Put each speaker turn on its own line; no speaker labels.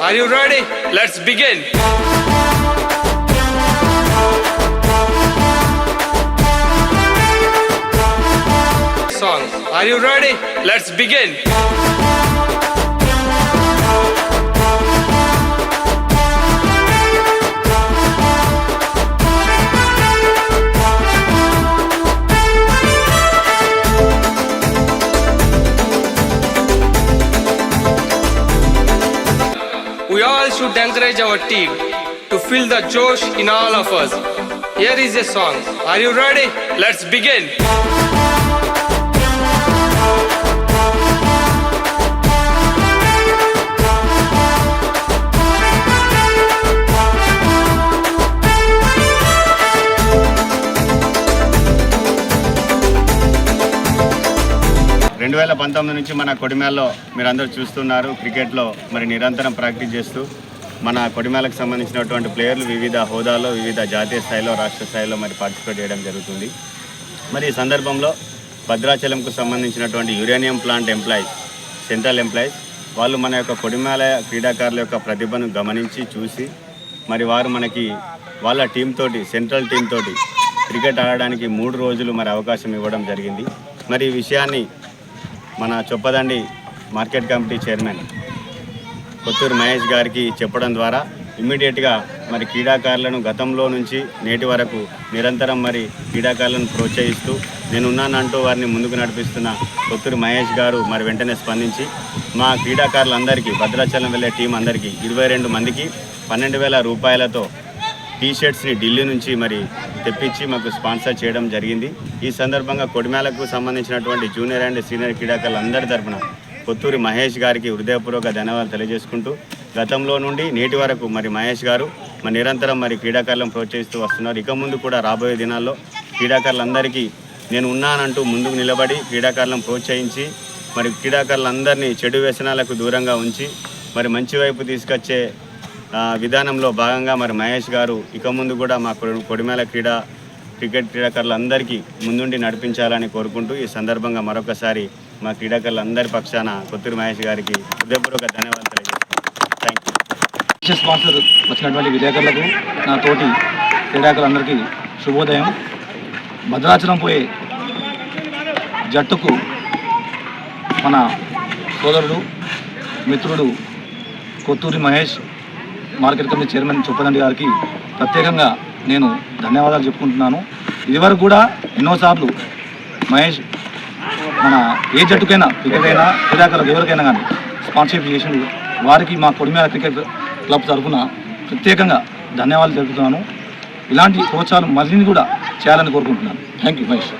Are you ready? Let's begin. Song. Are you ready? Let's begin. We all should encourage our team to feel the josh in all of us. Here is a song. Are you ready? Let's begin.
రెండు 2019 నుంచి మన కొడిమేల్లో మీరందరూ చూస్తున్నారు. క్రికెట్లో మరి నిరంతరం practice చేస్తూ మన కొడిమేలకు సంబంధించినటువంటి ప్లేయర్లు వివిధ హోదాలో వివిధ జాతీయ స్థాయిలో రాష్ట్ర స్థాయిలో మరి పార్టిసిపేట్ చేయడం జరుగుతుంది. మరి ఈ సందర్భంలో భద్రాచలంకు సంబంధించినటువంటి uranium plant employees, central employees వాళ్ళు మన యొక్క కొడిమేల క్రీడాకారుల యొక్క ప్రతిభను గమనించి చూసి మరి వారు మనకి వాళ్ళ టీంతోటి సెంట్రల్ టీం తోటి క్రికెట్ ఆడడానికి 3 రోజులు మరి అవకాశం ఇవ్వడం జరిగింది. మరి ఈ విషయాన్ని మన Choppadandi market committee chairman Kothuru Mahesh గారికి చెప్పడం ద్వారా ఇమ్మీడియట్గా మరి క్రీడాకారులను గతంలో నుంచి నేటి వరకు నిరంతరం మరి క్రీడాకారులను ప్రోత్సహిస్తూ నేనున్నానంటూ వారిని ముందుకు నడిపిస్తున్న కొత్తూరు మహేష్ గారు మరి వెంటనే స్పందించి మా క్రీడాకారులందరికీ భద్రాచలం వెళ్ళే టీం అందరికీ 22 మందికి 12,000 రూపాయలతో టీషర్ట్స్ని ఢిల్లీ నుంచి మరి తెప్పించి మాకు స్పాన్సర్ చేయడం జరిగింది. ఈ సందర్భంగా కొడిమేలకు సంబంధించినటువంటి జూనియర్ అండ్ సీనియర్ క్రీడాకారులందరి తరఫున కొత్తూరి మహేష్ గారికి హృదయపూర్వక ధన్యవాదాలు తెలియజేసుకుంటూ గతంలో నుండి నేటి వరకు మరి మహేష్ గారు మరి నిరంతరం మరి క్రీడాకారులను ప్రోత్సహిస్తూ వస్తున్నారు. ఇక ముందు కూడా రాబోయే దినాల్లో క్రీడాకారులందరికీ నేను ఉన్నానంటూ ముందుకు నిలబడి క్రీడాకారులను ప్రోత్సహించి మరి క్రీడాకారులందరినీ చెడు వ్యసనాలకు దూరంగా ఉంచి మరి మంచి వైపు తీసుకొచ్చే విధానంలో భాగంగా మరి మహేష్ గారు ఇక ముందు కూడా మా కొడిమేల క్రికెట్ క్రీడాకారులందరికీ ముందుండి నడిపించాలని కోరుకుంటూ ఈ సందర్భంగా మరొకసారి మా క్రీడాకారులందరి పక్షాన కొత్తూరు మహేష్ గారికి హృదయపూర్వక ధన్యవాదాలు తెలియజేస్తున్నాను. Thank you.
స్పాన్సర్ వచ్చినటువంటి విలేకరులకు నా తోటి క్రీడాకారులందరికీ శుభోదయం. భద్రాచలం పోయే జట్టుకు మన సోదరుడు మిత్రుడు Kothuri Mahesh market committee chairman Choppadandi గారికి ప్రత్యేకంగా నేను ధన్యవాదాలు చెప్పుకుంటున్నాను. ఇదివరకు కూడా ఎన్నోసార్లు మహేష్ మన ఏ జట్టుకైనా క్రికెట్ అయినా క్రీడాకారులకు ఎవరికైనా కానీ స్పాన్సర్షిప్ చేసిండు. వారికి మా కొడిమేల క్రికెట్ క్లబ్ తరఫున ప్రత్యేకంగా ధన్యవాదాలు తెలుపుతున్నాను. ఇలాంటి ప్రోత్సాహాలు మళ్ళీ కూడా చేయాలని కోరుకుంటున్నాను. Thank you Mahesh.